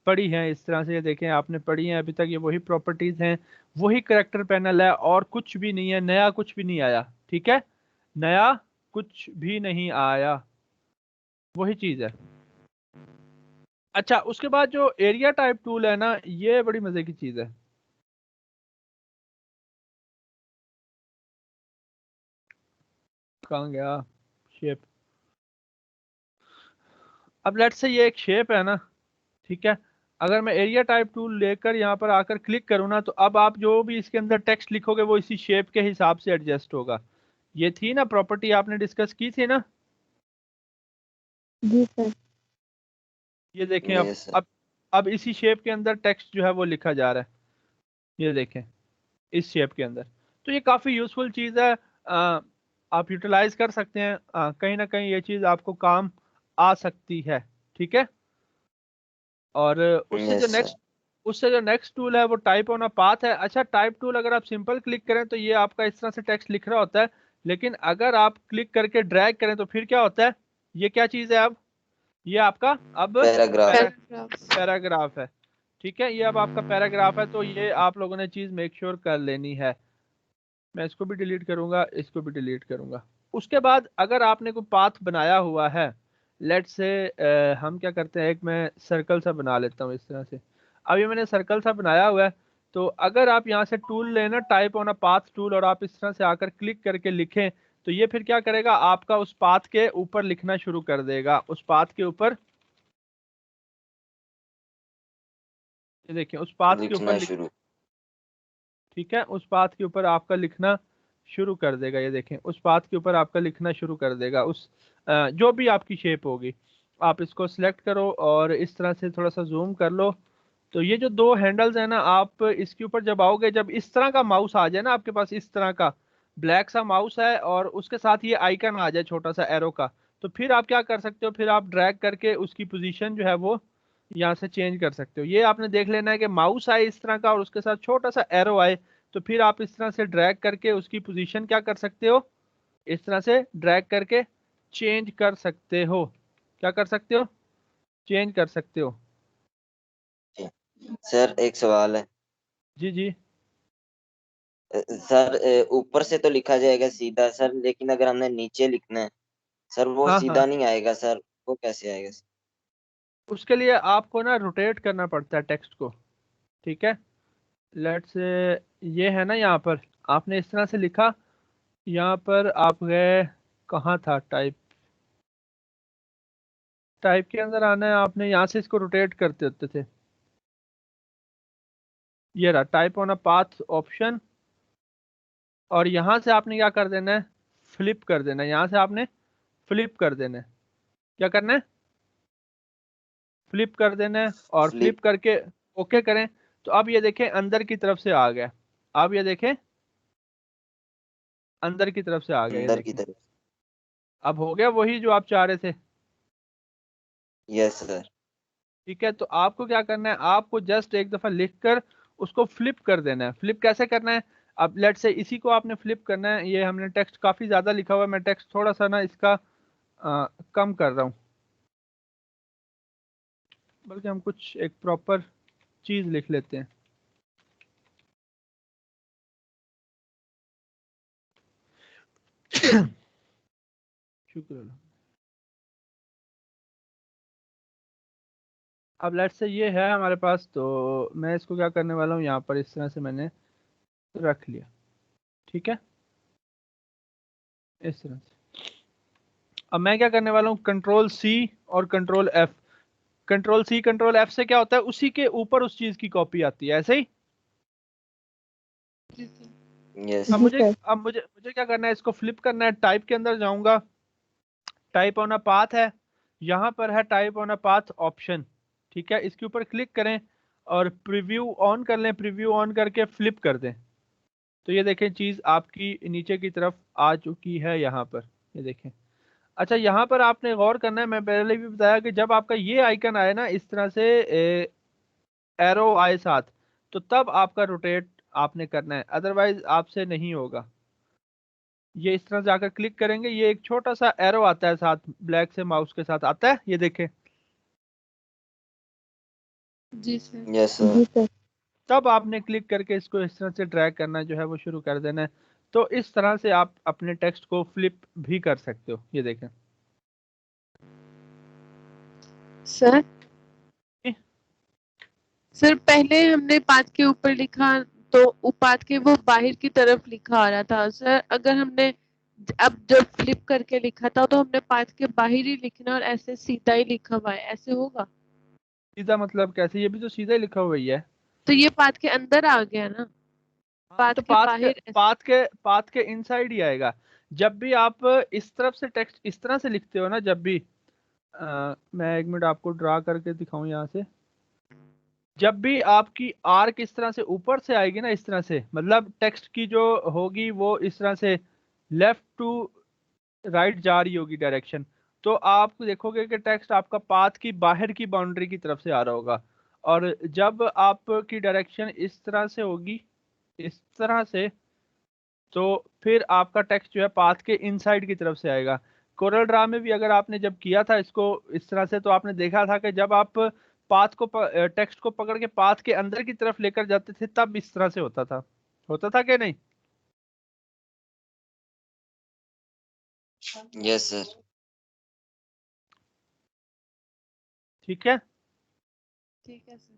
पढ़ी हैं। इस तरह से ये देखें आपने पढ़ी हैं अभी तक, ये वही प्रॉपर्टीज हैं, वही करेक्टर पैनल है और कुछ भी नहीं है, नया कुछ भी नहीं आया। ठीक है, नया कुछ भी नहीं आया, वही चीज है। अच्छा, उसके बाद जो एरिया टाइप टूल है ना, ये बड़ी मजे की चीज है। कहाँ गया शेप? अब लेट्स से ये एक शेप है ना, ठीक है। अगर मैं एरिया टाइप टूल लेकर यहाँ पर आकर क्लिक करूँ ना, तो अब आप जो भी इसके अंदर टेक्स्ट लिखोगे वो इसी शेप के हिसाब से एडजस्ट होगा। ये थी ना प्रॉपर्टी आपने डिस्कस की थी ना? जी सर। ये देखें अब यस सर। अब इसी शेप के अंदर टेक्स्ट जो है वो लिखा जा रहा है, ये देखें इस शेप के अंदर। तो ये काफ़ी यूजफुल चीज़ है, आप यूटिलाइज कर सकते हैं, कहीं ना कहीं ये चीज़ आपको काम आ सकती है। ठीक है। और यस सर। उससे जो नेक्स्ट टूल है वो टाइप ऑन अ पाथ है। अच्छा, टाइप टूल अगर आप सिंपल क्लिक करें तो ये आपका इस तरह से टेक्स्ट लिख रहा होता है, लेकिन अगर आप क्लिक करके ड्रैग करें तो फिर क्या होता है, ये क्या चीज़ है अब, ये आपका अब पैराग्राफ। पैराग्राफ। पैराग्राफ है। ठीक है, ये अब आपका पैराग्राफ है, तो ये आप लोगों ने चीज़ मेक श्योर कर लेनी है। मैं इसको भी डिलीट करूंगा, इसको भी डिलीट करूंगा। उसके बाद अगर आपने कोई पाथ बनाया हुआ है, लेट्स से हम क्या करते हैं, एक मैं सर्कल सा बना लेता हूँ इस तरह से। अब ये मैंने सर्कल सा बनाया हुआ है, तो अगर आप यहाँ से टूल लेना type on a path tool और आप इस तरह से आकर क्लिक करके लिखें, तो ये फिर क्या करेगा, आपका उस पाथ के ऊपर लिखना शुरू कर देगा। उस पाथ के ऊपर, ये देखिए उस पाथ के ऊपर लिखना शुरू। ठीक है, उस पाथ के ऊपर आपका लिखना शुरू कर देगा। ये देखें उस पाथ के ऊपर आपका लिखना शुरू कर देगा, उस जो भी आपकी शेप होगी। आप इसको सिलेक्ट करो और इस तरह से थोड़ा सा जूम कर लो। तो ये जो दो हैंडल्स है ना, आप इसके ऊपर जब आओगे, जब इस तरह का माउस आ जाए ना आपके पास, इस तरह का ब्लैक सा माउस है और उसके साथ ये आइकन आ जाए छोटा सा एरो का, तो फिर आप क्या कर सकते हो, फिर आप ड्रैग करके उसकी पोजीशन जो है वो यहाँ से चेंज कर सकते हो। ये आपने देख लेना है कि माउस आए इस तरह का और उसके साथ छोटा सा एरो आए, तो फिर आप इस तरह से ड्रैग करके उसकी पोजीशन क्या कर सकते हो, इस तरह से ड्रैग करके चेंज कर सकते हो। क्या कर सकते हो, चेंज कर सकते हो। सर एक सवाल है। जी जी। सर ऊपर से तो लिखा जाएगा सीधा सर, लेकिन अगर हमने नीचे लिखना है सर वो हाँ हाँ, सीधा नहीं आएगा सर, वो कैसे आएगा सर? उसके लिए आपको ना रोटेट करना पड़ता है टेक्स्ट को। ठीक है, लेट्स ये है ना, यहाँ पर आपने इस तरह से लिखा, यहाँ पर आप गए, कहाँ था टाइप, टाइप के अंदर आना है आपने, यहाँ से इसको रोटेट करते होते थे। ये रहा type on a path option, और यहाँ से आपने क्या कर देना है, फ्लिप कर देना है। यहाँ से आपने फ्लिप कर देना है। क्या करना है, फ्लिप कर देना है, और फ्लिप फ्लिप। करके ओके करें। तो अब ये देखें अंदर की तरफ से आ गया। अब ये देखें अंदर की तरफ से आ गया, ये अंदर की देखें तरफ। अब हो गया वही जो आप चाह रहे थे। Yes sir. ठीक है, तो आपको क्या करना है, आपको जस्ट एक दफा लिख कर उसको फ्लिप कर देना है। फ्लिप कैसे करना है, अब लेट से इसी को आपने फ्लिप करना है। ये हमने टेक्स्ट काफी ज्यादा लिखा हुआ है, मैं टेक्स्ट थोड़ा सा ना इसका कम कर रहा हूँ, बल्कि हम कुछ एक प्रॉपर चीज लिख लेते हैं। शुक्र अल्लाह। अब लेट से ये है हमारे पास, तो मैं इसको क्या करने वाला हूँ, यहाँ पर इस तरह से मैंने रख लिया। ठीक है, इस तरह से। अब मैं क्या करने वाला हूँ, कंट्रोल सी और control F. Control C control F से क्या होता है, उसी के ऊपर उस चीज की कॉपी आती है, ऐसे ही। जी सर। यस। अब जी मुझे सर। अब मुझे मुझे क्या करना है, इसको फ्लिप करना है। टाइप के अंदर जाऊंगा, टाइप ऑन अ पाथ है, यहाँ पर है type on a path option. ठीक है, इसके ऊपर क्लिक करें और प्रीव्यू ऑन कर लें। प्रीव्यू ऑन करके फ्लिप कर दें, तो ये देखें चीज आपकी नीचे की तरफ आ चुकी है यहाँ पर, ये देखें। अच्छा, यहाँ पर आपने गौर करना है, मैं पहले भी बताया कि जब आपका ये आइकन आए ना इस तरह से, एरो आए साथ, तो तब आपका रोटेट आपने करना है, अदरवाइज आपसे नहीं होगा। ये इस तरह से आकर क्लिक करेंगे, ये एक छोटा सा एरो आता है साथ, ब्लैक से माउस के साथ आता है, ये देखें। जी सर। यस जी सर। सर। तब आपने क्लिक करके इसको इस तरह से ड्रैग करना जो है वो शुरू कर देना है। तो इस तरह से आप अपने टेक्स्ट को फ्लिप भी कर सकते हो, ये देखें। सर सर पहले हमने पाथ के ऊपर लिखा तो पाथ के वो बाहर की तरफ लिखा आ रहा था सर। अगर हमने अब जब फ्लिप करके लिखा था तो हमने पाथ के बाहर ही लिखना और ऐसे सीधा ही लिखा हुआ है, ऐसे होगा? सीधा मतलब कैसे, ये भी तो सीधा ही लिखा हुआ ही है। तो ये पाथ के अंदर आ गया ना, हाँ, पाथ तो के बाहर ऐसे। पाथ के इनसाइड ही आएगा। जब भी आप इस तरफ से टेक्स्ट इस तरह से लिखते हो ना, जब भी मैं 1 मिनट आपको ड्रा करके दिखाऊं यहाँ से। जब भी आपकी आर्क इस तरह से ऊपर से आएगी ना, इस तरह से, मतलब टेक्स्ट की जो होगी वो इस तरह से लेफ्ट टू राइट जा रही होगी डायरेक्शन, तो आप देखोगे कि टेक्स्ट आपका पाथ की बाहर की बाउंड्री की तरफ से आ रहा होगा। और जब आपकी डायरेक्शन इस तरह से होगी, इस तरह से, तो फिर आपका टेक्स्ट जो है पाथ के इनसाइड की तरफ से आएगा। कोरल ड्रा में भी अगर आपने जब किया था इसको इस तरह से, तो आपने देखा था कि जब आप पाथ को टेक्स्ट को पकड़ के पाथ के अंदर की तरफ लेकर जाते थे तब इस तरह से होता था कि नहीं? Yes sir. ठीक है। ठीक है सर।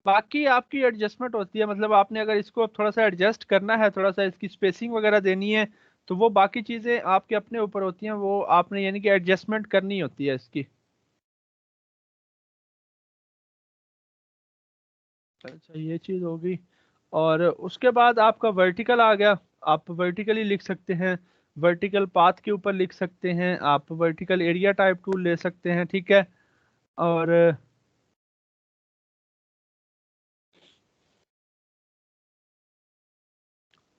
बाकी आपकी एडजस्टमेंट होती है, मतलब आपने अगर इसको थोड़ा सा एडजस्ट करना है, थोड़ा सा इसकी स्पेसिंग वगैरह देनी है, तो वो बाकी चीज़ें आपके अपने ऊपर होती हैं, वो आपने यानी कि एडजस्टमेंट करनी होती है इसकी। अच्छा, ये चीज़ होगी। और उसके बाद आपका वर्टिकल आ गया। आप वर्टिकली लिख सकते हैं, वर्टिकल पाथ के ऊपर लिख सकते हैं, आप वर्टिकल एरिया टाइप टूल ले सकते हैं, ठीक है। और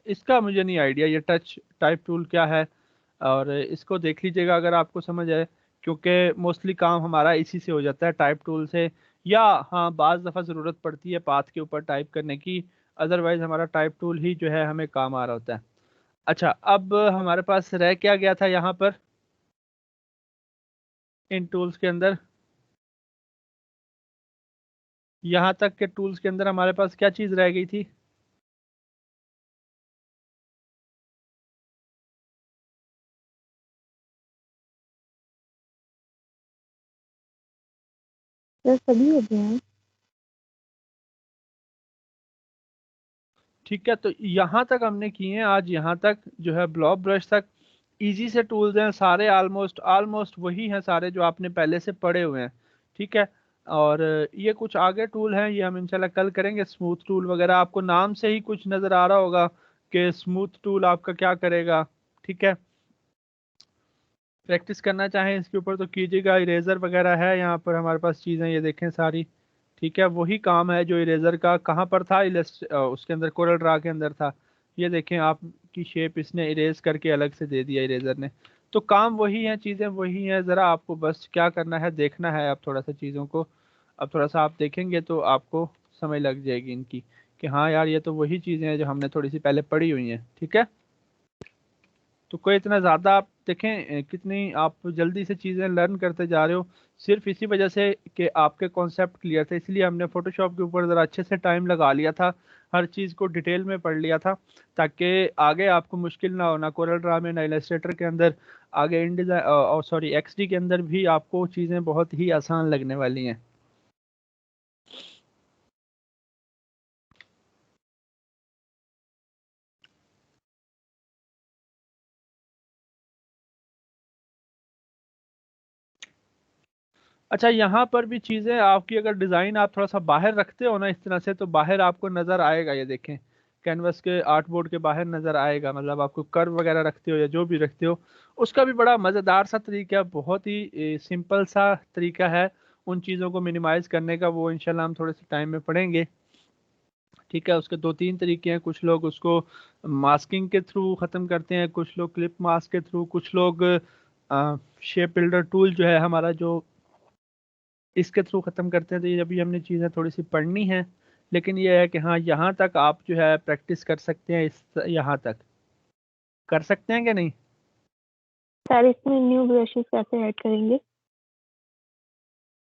इसका मुझे नहीं आइडिया ये टच टाइप टूल क्या है, और इसको देख लीजिएगा अगर आपको समझ आए, क्योंकि मोस्टली काम हमारा इसी से हो जाता है, टाइप टूल से। या हाँ, बाज़ दफ़ा ज़रूरत पड़ती है पाथ के ऊपर टाइप करने की, अदरवाइज हमारा टाइप टूल ही जो है हमें काम आ रहा होता है। अच्छा, अब हमारे पास रह क्या गया था यहाँ पर इन टूल्स के अंदर? यहाँ तक के टूल्स के अंदर हमारे पास क्या चीज़ रह गई थी? सर सभी हो गए हैं। ठीक है, तो यहाँ तक हमने किए हैं आज, यहाँ तक जो है ब्लॉक ब्रश तक इजी से टूल्स हैं सारे, ऑलमोस्ट ऑलमोस्ट वही हैं सारे जो आपने पहले से पढ़े हुए हैं, ठीक है। और ये कुछ आगे टूल हैं, ये हम इंशाल्लाह कल करेंगे। स्मूथ टूल वगैरह आपको नाम से ही कुछ नज़र आ रहा होगा कि स्मूथ टूल आपका क्या करेगा, ठीक है। प्रैक्टिस करना चाहें इसके ऊपर तो कीजिएगा। इरेजर वगैरह है यहाँ पर हमारे पास चीज़ें, ये देखें सारी, ठीक है। वही काम है जो इरेजर का कहाँ पर था, उसके अंदर कोरल ड्रा के अंदर था। ये देखें आपकी शेप इसने इरेज करके अलग से दे दिया इरेजर ने। तो काम वही है, चीज़ें वही हैं, ज़रा आपको बस क्या करना है, देखना है आप थोड़ा सा चीज़ों को। अब थोड़ा सा आप देखेंगे तो आपको समझ लग जाएगी इनकी, कि हाँ यार ये तो वही चीज़ें हैं जो हमने थोड़ी सी पहले पढ़ी हुई हैं, ठीक है। तो कोई इतना ज़्यादा आप देखें कितनी आप जल्दी से चीज़ें लर्न करते जा रहे हो, सिर्फ इसी वजह से कि आपके कॉन्सेप्ट क्लियर थे, इसलिए हमने फ़ोटोशॉप के ऊपर ज़रा अच्छे से टाइम लगा लिया था, हर चीज़ को डिटेल में पढ़ लिया था, ताकि आगे आपको मुश्किल ना हो, ना कोरल ड्रा में, ना इलस्ट्रेटर के अंदर, आगे इन डिज़ाइन और सॉरी एक्सडी के अंदर भी आपको चीज़ें बहुत ही आसान लगने वाली हैं। अच्छा, यहाँ पर भी चीज़ें आपकी, अगर डिज़ाइन आप थोड़ा सा बाहर रखते हो ना इस तरह से, तो बाहर आपको नज़र आएगा, ये देखें कैनवस के आर्ट बोर्ड के बाहर नज़र आएगा, मतलब आपको कर्व वगैरह रखते हो या जो भी रखते हो, उसका भी बड़ा मज़ेदार सा तरीका, बहुत ही सिंपल सा तरीका है उन चीज़ों को मिनिमाइज़ करने का, वो इंशाल्लाह हम थोड़े से टाइम में पढ़ेंगे, ठीक है। उसके 2-3 तरीके हैं, कुछ लोग उसको मास्किंग के थ्रू ख़त्म करते हैं, कुछ लोग क्लिप मास्क के थ्रू, कुछ लोग शेप बिल्डर टूल जो है हमारा, जो इसके थ्रू ख़त्म करते हैं। तो ये अभी हमने चीज़ें थोड़ी सी पढ़नी है, लेकिन ये है कि हाँ, यहाँ तक आप जो है प्रैक्टिस कर सकते हैं, इस यहाँ तक कर सकते हैं कि नहीं? सर इसमें न्यू ब्रशेस कैसे ऐड करेंगे?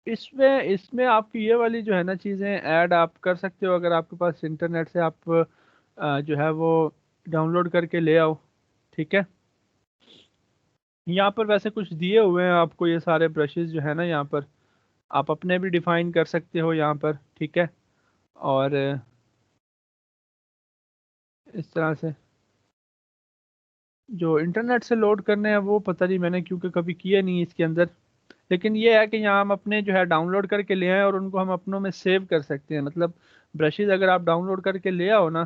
इसमें इसमें आपकी ये वाली जो है ना चीज़ें ऐड आप कर सकते हो, अगर आपके पास इंटरनेट से आप जो है वो डाउनलोड करके ले आओ, ठीक है। यहाँ पर वैसे कुछ दिए हुए हैं आपको, ये सारे ब्रशेस जो है ना यहाँ पर आप अपने भी डिफाइन कर सकते हो यहाँ पर, ठीक है। और इस तरह से जो इंटरनेट से लोड करने हैं वो पता नहीं, मैंने क्योंकि कभी किया नहीं इसके अंदर, लेकिन ये है कि यहाँ हम अपने जो है डाउनलोड करके ले आए और उनको हम अपनों में सेव कर सकते हैं। मतलब ब्रशेज अगर आप डाउनलोड करके ले आओ ना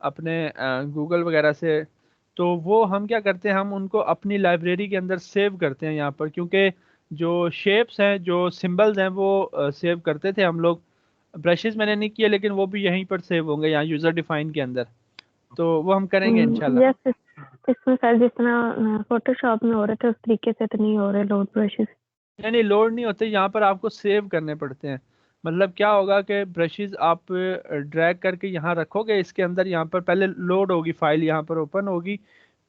अपने गूगल वगैरह से, तो वो हम क्या करते हैं, हम उनको अपनी लाइब्रेरी के अंदर सेव करते हैं यहाँ पर, क्योंकि जो शेप्स हैं, जो सिंबल्स हैं, वो सेव करते थे हम लोग। ब्रशेस मैंने नहीं किए, लेकिन वो भी यहीं पर सेव होंगे, यहाँ यूज़र डिफाइन के अंदर। तो वो हम करेंगे इंशाल्लाह। यस, इसमें सर जितना फोटोशॉप में हो रहे थे उस तरीके से तो नहीं हो रहे लोड ब्रशेस। नहीं, लोड नहीं होते, यहाँ पर आपको सेव करने पड़ते हैं। मतलब क्या होगा कि ब्रशेस आप ड्रैग करके यहाँ रखोगे इसके अंदर, यहाँ पर पहले लोड होगी फाइल, यहाँ पर ओपन होगी,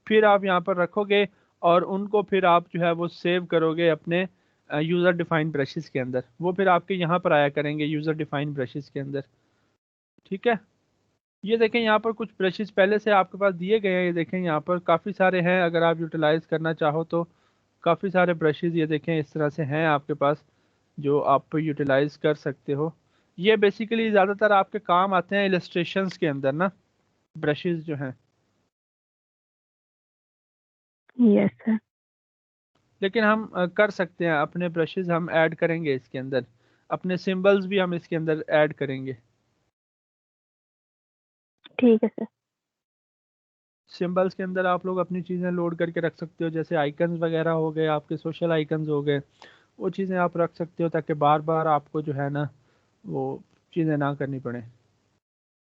फिर आप यहाँ पर रखोगे और उनको फिर आप जो है वो सेव करोगे अपने यूज़र डिफाइंड ब्रशेस के अंदर। वो फिर आपके यहाँ पर आया करेंगे यूज़र डिफाइंड ब्रशेस के अंदर। ठीक है, ये देखें यहाँ पर कुछ ब्रशेस पहले से आपके पास दिए गए हैं। ये देखें यहाँ पर काफ़ी सारे हैं, अगर आप यूटिलाइज करना चाहो तो काफ़ी सारे ब्रशेस ये देखें इस तरह से हैं आपके पास, जो आप यूटिलाइज कर सकते हो। ये बेसिकली ज़्यादातर आपके काम आते हैं इलस्ट्रेशंस के अंदर ना, ब्रशेस जो हैं। Yes sir. लेकिन हम कर सकते हैं, अपने ब्रशेस हम ऐड करेंगे इसके अंदर, अपने सिंबल्स भी हम इसके अंदर ऐड करेंगे। ठीक है सर। सिंबल्स के अंदर आप लोग अपनी चीज़ें लोड करके रख सकते हो, जैसे आइकन्स वगैरह हो गए, आपके सोशल आइकन्स हो गए, वो चीज़ें आप रख सकते हो ताकि बार बार आपको जो है ना वो चीज़ें ना करनी पड़े।